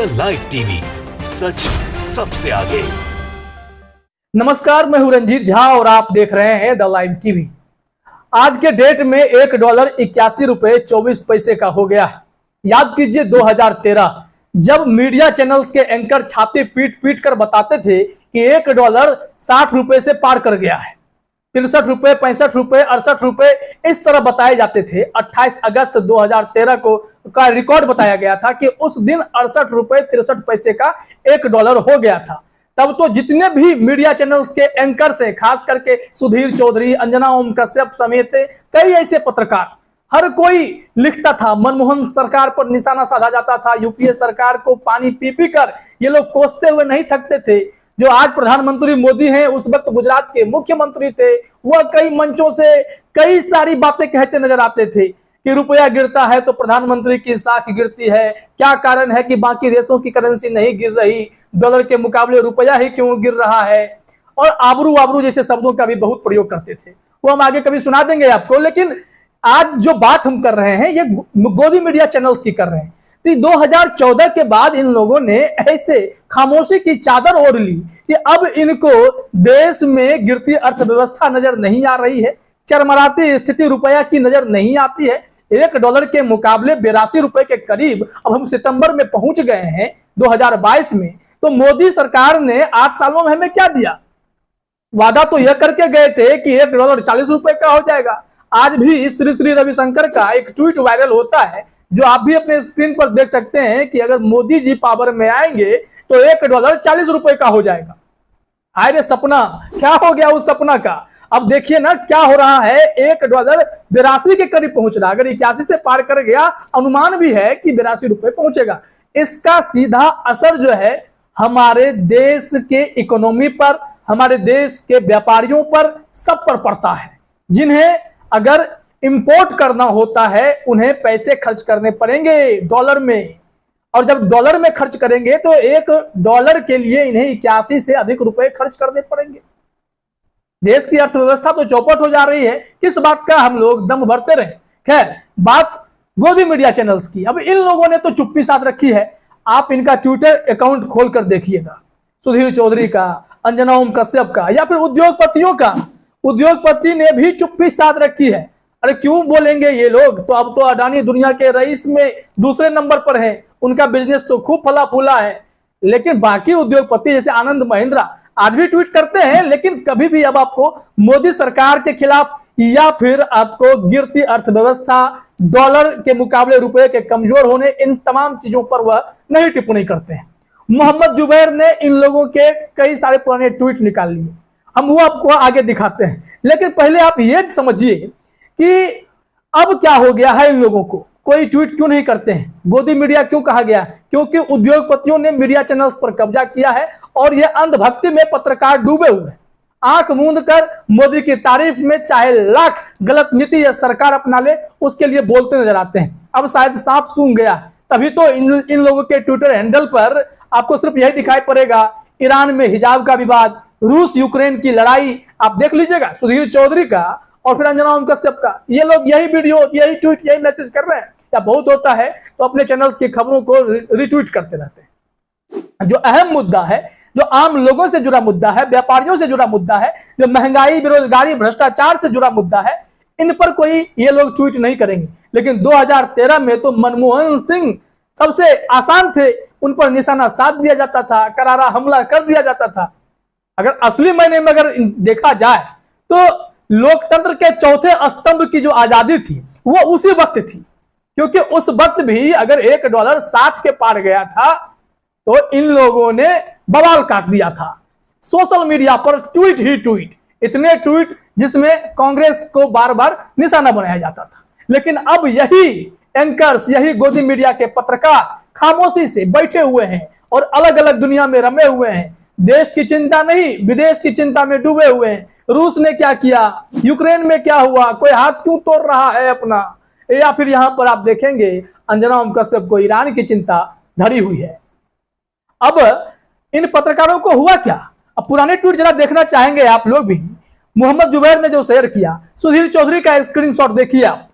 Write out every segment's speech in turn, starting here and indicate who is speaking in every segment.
Speaker 1: The live TV, सच सबसे आगे।
Speaker 2: नमस्कार, मैं हूं रंजीत झा और आप देख रहे हैं द लाइव टीवी। आज के डेट में $1.81 का हो गया है। याद कीजिए 2013 जब मीडिया चैनल्स के एंकर छाती पीट पीट कर बताते थे कि $1.60 से पार कर गया है। 63 रुपए, 65 रुपए, 68 रुपए इस तरह बताए जाते थे। 28 अगस्त 2013 को का रिकॉर्ड बताया गया था कि उस दिन 68 रुपए 63 पैसे का $1 हो गया था। तब तो जितने भी मीडिया चैनल्स के एंकर से, खास करके सुधीर चौधरी, अंजना ओम कश्यप समेत कई ऐसे पत्रकार, हर कोई लिखता था। मनमोहन सरकार पर निशाना साधा जाता था। यूपीए सरकार को पानी पी पी कर ये लोग कोसते हुए नहीं थकते थे। जो आज प्रधानमंत्री मोदी हैं, उस वक्त गुजरात के मुख्यमंत्री थे, वह कई मंचों से कई सारी बातें कहते नजर आते थे कि रुपया गिरता है तो प्रधानमंत्री की साख गिरती है। क्या कारण है कि बाकी देशों की करेंसी नहीं गिर रही, डॉलर के मुकाबले रुपया ही क्यों गिर रहा है, और आबरू आबरू जैसे शब्दों का भी बहुत प्रयोग करते थे। वो हम आगे कभी सुना देंगे आपको। लेकिन आज जो बात हम कर रहे हैं ये गोदी मीडिया चैनल्स की कर रहे हैं। तो 2014 के बाद इन लोगों ने ऐसे खामोशी की चादर ओढ़ ली कि अब इनको देश में गिरती अर्थव्यवस्था नजर नहीं आ रही है, चरमराती स्थिति रुपया की नजर नहीं आती है। $1 के मुकाबले 82 रुपए के करीब अब हम सितंबर में पहुंच गए हैं 2022 में। तो मोदी सरकार ने 8 सालों में हमें क्या दिया? वादा तो यह करके गए थे कि $1.40 का हो जाएगा। आज भी श्री श्री रविशंकर का एक ट्वीट वायरल होता है, जो आप भी अपने स्क्रीन पर देख सकते हैं कि अगर मोदी जी पावर में आएंगे तो $1.40 का हो जाएगा। हाय रे सपना, क्या हो गया उस सपना का? अब देखिए ना क्या हो रहा है। $1.82 के करीब पहुंच रहा। अगर 81 से पार कर गया, अनुमान भी है कि $82 पहुंचेगा। इसका सीधा असर जो है हमारे देश के इकोनॉमी पर, हमारे देश के व्यापारियों पर, सब पर पड़ता है। जिन्हें अगर इंपोर्ट करना होता है उन्हें पैसे खर्च करने पड़ेंगे डॉलर में, और जब डॉलर में खर्च करेंगे तो $1 के लिए इन्हें 81 से अधिक रुपए खर्च करने पड़ेंगे। देश की अर्थव्यवस्था तो चौपट हो जा रही है। किस बात का हम लोग दम भरते रहे? खैर, बात गोदी मीडिया चैनल्स की। अब इन लोगों ने तो चुप्पी साध रखी है। आप इनका ट्विटर अकाउंट खोलकर देखिएगा, सुधीर चौधरी का, अंजना ओम कश्यप का, या फिर उद्योगपतियों का। उद्योगपति ने भी चुप्पी साध रखी है। अरे क्यों बोलेंगे ये लोग? तो अब तो अडानी दुनिया के रईस में दूसरे नंबर पर है, उनका बिजनेस तो खूब फला फूला है। लेकिन बाकी उद्योगपति जैसे आनंद महिंद्रा आज भी ट्वीट करते हैं, लेकिन कभी भी अब आपको मोदी सरकार के खिलाफ या फिर आपको गिरती अर्थव्यवस्था, डॉलर के मुकाबले रुपए के कमजोर होने, इन तमाम चीजों पर वह नहीं टिप्पणी करते हैं। मोहम्मद जुबैर ने इन लोगों के कई सारे पुराने ट्वीट निकाल लिए, हम वो आपको आगे दिखाते हैं। लेकिन पहले आप ये समझिए कि अब क्या हो गया है इन लोगों को। कोई ट्वीट क्यों नहीं करते हैं? गोदी मीडिया क्यों कहा गया? क्योंकि उद्योगपतियों ने मीडिया चैनल्स पर कब्जा किया है और यह अंधभक्ति में पत्रकार डूबे हुए हैं। आंख मूंद कर मोदी की तारीफ में चाहे लाख गलत नीति या सरकार अपना ले, उसके लिए बोलते नजर आते हैं। अब शायद सांप सूंघ गया, तभी तो इन लोगों के ट्विटर हैंडल पर आपको सिर्फ यही दिखाई पड़ेगा, ईरान में हिजाब का विवाद, रूस यूक्रेन की लड़ाई। आप देख लीजिएगा सुधीर चौधरी का और फिर अंजना ओम कश्यप का, ये लोग यही वीडियो, यही ट्वीट, यही मैसेज कर रहे हैं। या बहुत होता है तो अपने चैनल्स की खबरों को रिट्वीट करते रहते हैं। जो अहम मुद्दा है, जो आम लोगों से जुड़ा मुद्दा है, व्यापारियों से जुड़ा मुद्दा है, जो महंगाई, बेरोजगारी, भ्रष्टाचार से जुड़ा मुद्दा है, इन पर कोई ये लोग ट्वीट नहीं करेंगे। लेकिन 2013 में तो मनमोहन सिंह सबसे आसान थे, उन पर निशाना साध दिया जाता था, करारा हमला कर दिया जाता था। अगर असली मायने में अगर देखा जाए तो लोकतंत्र के चौथे स्तंभ की जो आजादी थी वो उसी वक्त थी, क्योंकि उस वक्त भी अगर $1.60 के पार गया था तो इन लोगों ने बवाल काट दिया था। सोशल मीडिया पर ट्वीट ही ट्वीट, इतने ट्वीट जिसमें कांग्रेस को बार बार निशाना बनाया जाता था। लेकिन अब यही एंकर्स, यही गोदी मीडिया के पत्रकार खामोशी से बैठे हुए हैं और अलग अलग दुनिया में रमे हुए हैं। देश की चिंता नहीं, विदेश की चिंता में डूबे हुए हैं। रूस ने क्या किया, यूक्रेन में क्या हुआ, कोई हाथ क्यों तोड़ रहा है अपना, या फिर यहां पर आप देखेंगे अंजना ओम कश्यप को ईरान की चिंता धरी हुई है। अब इन पत्रकारों को हुआ क्या? अब पुराने ट्वीट जरा देखना चाहेंगे आप लोग भी। मोहम्मद जुबैर ने जो शेयर किया, सुधीर चौधरी का स्क्रीनशॉट देखिए आप।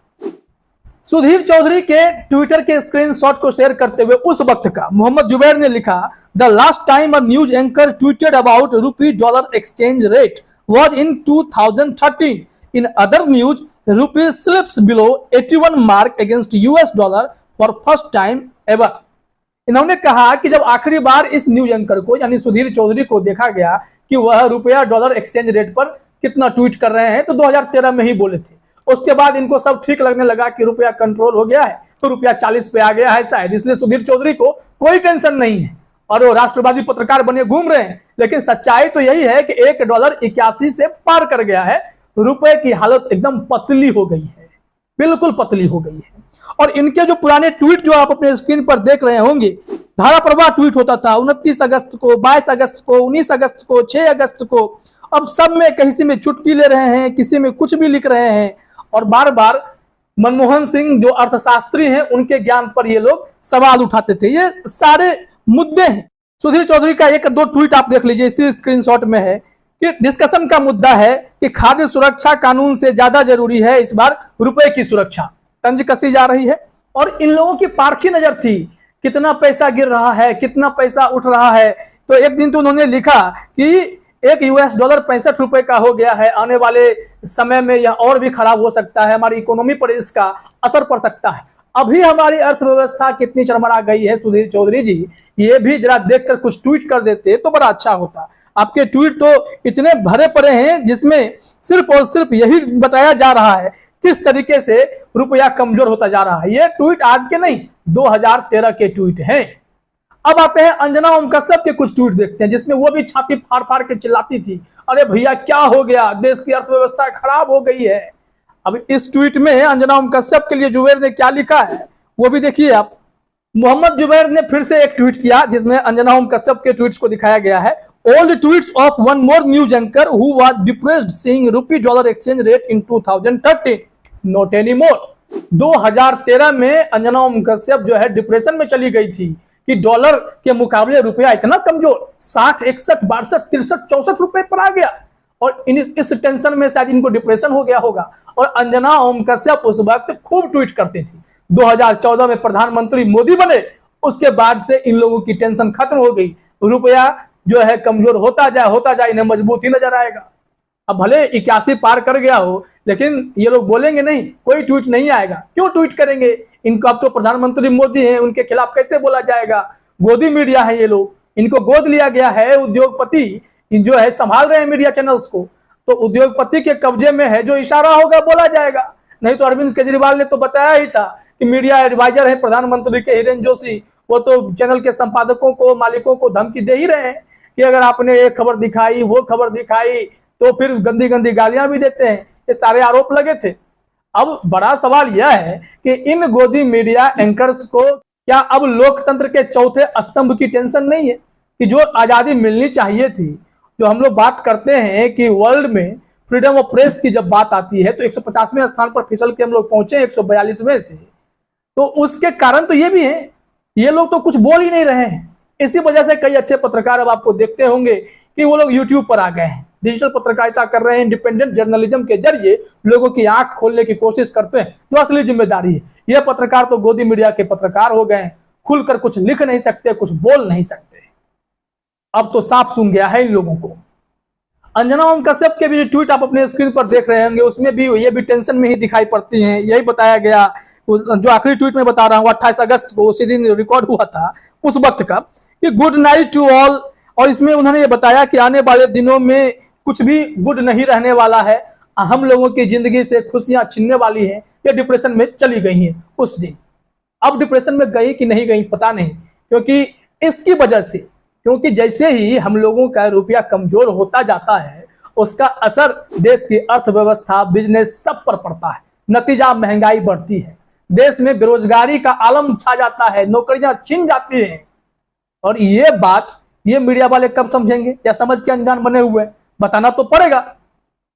Speaker 2: सुधीर चौधरी के ट्विटर के स्क्रीनशॉट को शेयर करते हुए उस वक्त का मोहम्मद जुबैर ने लिखा, the last time a news anchor tweeted about rupee dollar exchange rate was in 2013. In other news, rupee slips below 81 mark against US dollar for first time ever. इन्होंने कहा कि जब आखिरी बार इस न्यूज एंकर को यानी सुधीर चौधरी को देखा गया कि वह रुपया डॉलर एक्सचेंज रेट पर कितना ट्वीट कर रहे हैं तो 2013 में ही बोले थे। उसके बाद इनको सब ठीक लगने लगा कि रुपया कंट्रोल हो गया है तो रुपया 40 पे आ गया है शायद, इसलिए सुधीर चौधरी को कोई टेंशन नहीं है और वो राष्ट्रवादी पत्रकार बने घूम रहे हैं। लेकिन सच्चाई तो यही है कि $1.81 से पार कर गया है। रुपए की हालत एकदम पतली हो गई है, बिल्कुल पतली हो गई है। और इनके जो पुराने ट्वीट जो आप अपने स्क्रीन पर देख रहे होंगे, धारा प्रवाह ट्वीट होता था 29 अगस्त को, 22 अगस्त को, 19 अगस्त को, 6 अगस्त को। अब सब में किसी में चुटकी ले रहे हैं, किसी में कुछ भी लिख रहे हैं और बार बार मनमोहन सिंह जो अर्थशास्त्री हैं उनके ज्ञान पर ये लोग सवाल उठाते थे। ये सारे मुद्दे हैं। सुधीर चौधरी का एक दो ट्वीट आप देख लीजिए, इसी स्क्रीनशॉट में है कि डिस्कशन का मुद्दा है कि खाद्य सुरक्षा कानून से ज्यादा जरूरी है इस बार रुपए की सुरक्षा। तंज कसी जा रही है और इन लोगों की पारखी नजर थी कितना पैसा गिर रहा है, कितना पैसा उठ रहा है। तो एक दिन तो उन्होंने लिखा कि एक US डॉलर 65 रुपए का हो गया है, आने वाले समय में यह और भी खराब हो सकता है, हमारी इकोनॉमी पर इसका असर पड़ सकता है। अभी हमारी अर्थव्यवस्था कितनी चरमरा गई है सुधीर चौधरी जी, ये भी जरा देखकर कुछ ट्वीट कर देते तो बड़ा अच्छा होता। आपके ट्वीट तो इतने भरे पड़े हैं जिसमें सिर्फ और सिर्फ यही बताया जा रहा है किस तरीके से रुपया कमजोर होता जा रहा है। ये ट्वीट आज के नहीं 2013 के ट्वीट हैं। अब आते हैं अंजना ओम कश्यप के कुछ ट्वीट देखते हैं जिसमें वो भी छाती फाड़ फाड़ के चिल्लाती थी, अरे भैया क्या हो गया, देश की अर्थव्यवस्था खराब हो गई है। अब इस ट्वीट में अंजना ओम कश्यप के लिए जुबैर ने क्या लिखा है वो भी देखिए आप। मोहम्मद जुबैर ने फिर से एक ट्वीट किया जिसमें अंजना ओम कश्यप के ट्वीट्स को दिखाया गया है। All the tweets of one more news anchor who was depressed seeing rupee dollar exchange rate in 2013 not any more. 2013 में अंजना ओम कश्यप जो है डिप्रेशन में चली गई थी कि डॉलर के मुकाबले रुपया इतना कमजोर 60, 61, 62, 63, 64 रुपए पर आ गया और इस टेंशन में शायद इनको डिप्रेशन हो गया होगा। और अंजना ओम कश्यप उस वक्त खूब ट्वीट करती थी। 2014 में प्रधानमंत्री मोदी बने, उसके बाद से इन लोगों की टेंशन खत्म हो गई। रुपया जो है कमजोर होता जाए इन्हें मजबूती नजर आएगा। अब भले 81 पार कर गया हो लेकिन ये लोग बोलेंगे नहीं, कोई ट्वीट नहीं आएगा। क्यों ट्वीट करेंगे, इनको अब तो प्रधानमंत्री मोदी हैं, उनके खिलाफ कैसे बोला जाएगा। गोदी मीडिया है ये लोग, इनको गोद लिया गया है, उद्योगपति जो है संभाल रहे हैं मीडिया चैनल्स को, तो उद्योगपति के कब्जे में है, जो इशारा होगा बोला जाएगा। नहीं तो अरविंद केजरीवाल ने तो बताया ही था कि मीडिया एडवाइजर है प्रधानमंत्री के हिरेन जोशी, वो तो चैनल के संपादकों को, मालिकों को धमकी दे ही रहे हैं कि अगर आपने एक खबर दिखाई, वो खबर दिखाई तो फिर गंदी गंदी गालियां भी देते हैं। ये सारे आरोप लगे थे। अब बड़ा सवाल यह है कि इन गोदी मीडिया एंकर्स को क्या अब लोकतंत्र के चौथे स्तंभ की टेंशन नहीं है कि जो आजादी मिलनी चाहिए थी। जो हम लोग बात करते हैं कि वर्ल्ड में फ्रीडम ऑफ प्रेस की जब बात आती है तो 150वें स्थान पर फिसल के हम लोग पहुंचे 142वें से, तो उसके कारण तो ये भी है, ये लोग तो कुछ बोल ही नहीं रहे हैं। इसी वजह से कई अच्छे पत्रकार अब आपको देखते होंगे कि वो लोग यूट्यूब पर आ गए हैं, डिजिटल पत्रकारिता कर रहे हैं, इंडिपेंडेंट जर्नलिज्म के जरिए लोगों की आंख खोलने की कोशिश करते हैं, जो असली जिम्मेदारी है। ये पत्रकार तो गोदी मीडिया के पत्रकार हो गए हैं, खुलकर कुछ लिख नहीं सकते, कुछ बोल नहीं सकते। अब तो साफ सुन गया है इन लोगों को। अंजना ओम कश्यप के भी ट्वीट आप अपने स्क्रीन पर देख रहे होंगे, उसमें भी ये भी टेंशन में ही दिखाई पड़ती हैं। यही बताया गया, जो आखिरी ट्वीट में बता रहा हूँ 28 अगस्त को उसी दिन रिकॉर्ड हुआ था उस वक्त का, कि गुड नाइट टू ऑल। और इसमें उन्होंने ये बताया कि आने वाले दिनों में कुछ भी गुड नहीं रहने वाला है, हम लोगों की जिंदगी से खुशियां छीनने वाली हैं। ये डिप्रेशन में चली गई हैं उस दिन। अब डिप्रेशन में गई कि नहीं गई पता नहीं, क्योंकि इसकी वजह से, क्योंकि जैसे ही हम लोगों का रुपया कमजोर होता जाता है उसका असर देश की अर्थव्यवस्था, बिजनेस सब पर पड़ता है। नतीजा महंगाई बढ़ती है, देश में बेरोजगारी का आलम छा जाता है, नौकरियां छिन जाती हैं। और ये बात ये मीडिया वाले कब समझेंगे, या समझ के अनजान बने हुए, बताना तो पड़ेगा।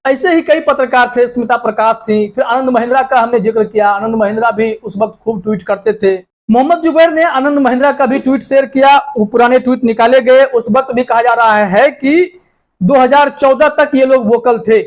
Speaker 2: ऐसे ही कई पत्रकार थे, स्मिता प्रकाश थी, फिर आनंद महिंद्रा का हमने जिक्र किया। आनंद महिंद्रा भी उस वक्त खूब ट्वीट करते थे। मोहम्मद जुबैर ने आनंद महिंद्रा का भी ट्वीट शेयर किया, वो पुराने ट्वीट निकाले गए। उस वक्त भी कहा जा रहा है कि 2014 तक ये लोग वोकल थे,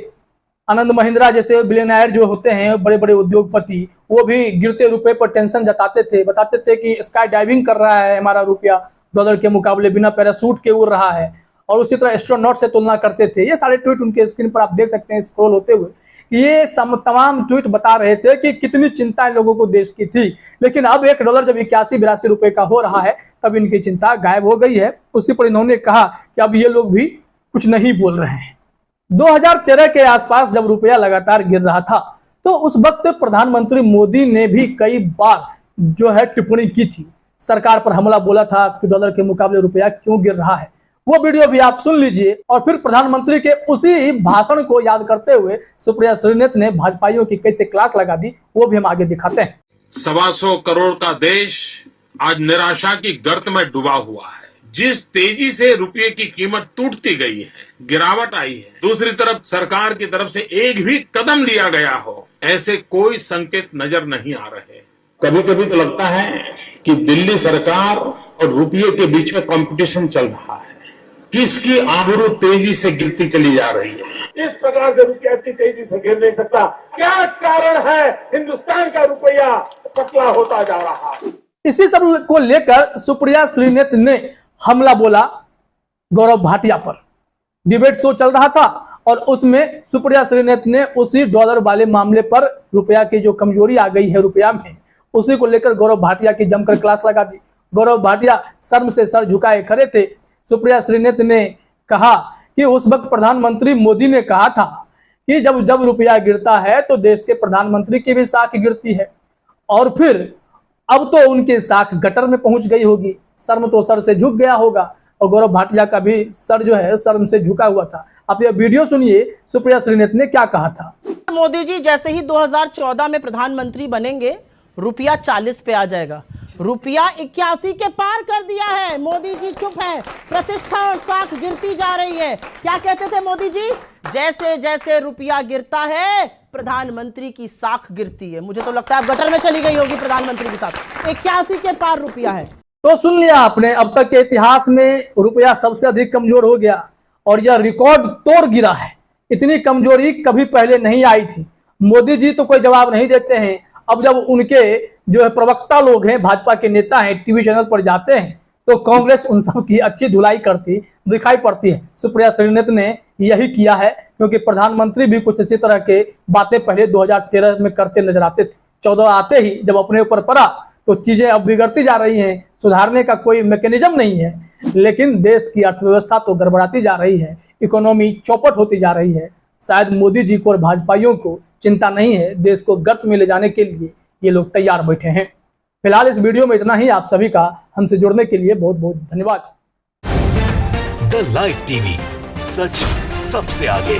Speaker 2: आनंद महिंद्रा जैसे बिलियनर जो होते हैं, बड़े बड़े उद्योगपति, वो भी गिरते रुपए पर टेंशन जताते थे, बताते थे कि स्काई डाइविंग कर रहा है हमारा रुपया डॉलर के मुकाबले, बिना पैराशूट के उड़ रहा है, और उसी तरह एस्ट्रोनॉट से तुलना करते थे। ये सारे ट्वीट उनके स्क्रीन पर आप देख सकते हैं स्क्रॉल होते हुए। ये तमाम ट्वीट बता रहे थे कि कितनी चिंता इन लोगों को देश की थी, लेकिन अब $1 जब 81-82 रुपए का हो रहा है तब इनकी चिंता गायब हो गई है। उसी पर इन्होंने कहा कि अब ये लोग भी कुछ नहीं बोल रहे हैं। 2013 के आसपास जब रुपया लगातार गिर रहा था तो उस वक्त प्रधानमंत्री मोदी ने भी कई बार जो है टिप्पणी की थी, सरकार पर हमला बोला था कि डॉलर के मुकाबले रुपया क्यों गिर रहा है। वो वीडियो भी आप सुन लीजिए और फिर प्रधानमंत्री के उसी भाषण को याद करते हुए सुप्रिया श्रीनेत ने भाजपाइयों की कैसे क्लास लगा दी, वो भी हम आगे दिखाते हैं।
Speaker 3: 125 करोड़ का देश आज निराशा की गर्त में डूबा हुआ है। जिस तेजी से रुपये की कीमत टूटती गई है, गिरावट आई है, दूसरी तरफ सरकार की तरफ से एक भी कदम लिया गया हो, ऐसे कोई संकेत नजर नहीं आ रहे।
Speaker 4: कभी कभी तो लगता है कि दिल्ली सरकार और रुपये के बीच में कंपटीशन चल रहा है, किसकी आबरू तेजी से गिरती चली जा रही है।
Speaker 5: इस प्रकार से रुपया इतनी तेजी से गिर नहीं सकता। क्या कारण है हिंदुस्तान का रुपया पतला होता जा रहा है?
Speaker 2: इसी सब को लेकर सुप्रिया श्रीनेत ने हमला बोला गौरव भाटिया पर। डिबेट शो चल रहा था और उसमें सुप्रिया श्रीनेत ने उसी डॉलर वाले मामले पर, रुपया की जो कमजोरी आ गई है रुपया में, उसी को लेकर गौरव भाटिया की जमकर क्लास लगा दी। गौरव भाटिया शर्म से सर झुकाए खड़े थे। सुप्रिया श्रीनेत ने कहा कि उस वक्त प्रधानमंत्री मोदी ने कहा था कि जब जब रुपया गिरता है तो देश के प्रधानमंत्री की भी साख गिरती है, और फिर अब तो उनके साख गटर में पहुंच गई होगी, शर्म तो सर से झुक गया होगा। और गौरव भाटिया का भी सर जो है शर्म से झुका हुआ था। आप ये वीडियो सुनिए सुप्रिया श्रीनेत ने क्या कहा था।
Speaker 6: मोदी जी जैसे ही 2014 में प्रधानमंत्री बनेंगे, रुपया 40 पे आ जाएगा। रुपया 81 के पार कर दिया है। मोदी जी चुप है, प्रतिष्ठा और साख गिरती जा रही है। क्या कहते थे मोदी जी? जैसे जैसे रुपया गिरता है प्रधानमंत्री की साख गिरती है। मुझे तो लगता है अब गटर में चली गई होगी प्रधानमंत्री के साथ। 81 के पार रुपया है।
Speaker 2: तो सुन लिया आपने, अब तक के इतिहास में रुपया सबसे अधिक कमजोर हो गया और यह रिकॉर्ड तोड़ गिरा है। इतनी कमजोरी कभी पहले नहीं आई थी। मोदी जी तो कोई जवाब नहीं देते हैं। अब जब उनके जो है प्रवक्ता लोग हैं, भाजपा के नेता हैं, टीवी चैनल पर जाते हैं तो कांग्रेस उन सब की अच्छी धुलाई करती दिखाई पड़ती है। सुप्रिया श्रीनेत ने यही किया है, क्योंकि प्रधानमंत्री भी कुछ इसी तरह के बातें पहले 2013 में करते नजर आते थे। 14 आते ही जब अपने ऊपर पड़ा तो चीजें अब बिगड़ती जा रही हैं, सुधारने का कोई मैकेनिज्म नहीं है। लेकिन देश की अर्थव्यवस्था तो गड़बड़ाती जा रही है, इकोनॉमी चौपट होती जा रही है। शायद मोदी जी को और भाजपाइयों को चिंता नहीं है, देश को गर्त में ले जाने के लिए ये लोग तैयार बैठे हैं। फिलहाल इस वीडियो में इतना ही। आप सभी का हमसे जुड़ने के लिए बहुत बहुत धन्यवाद।
Speaker 1: द लाइव टीवी, सच सबसे आगे।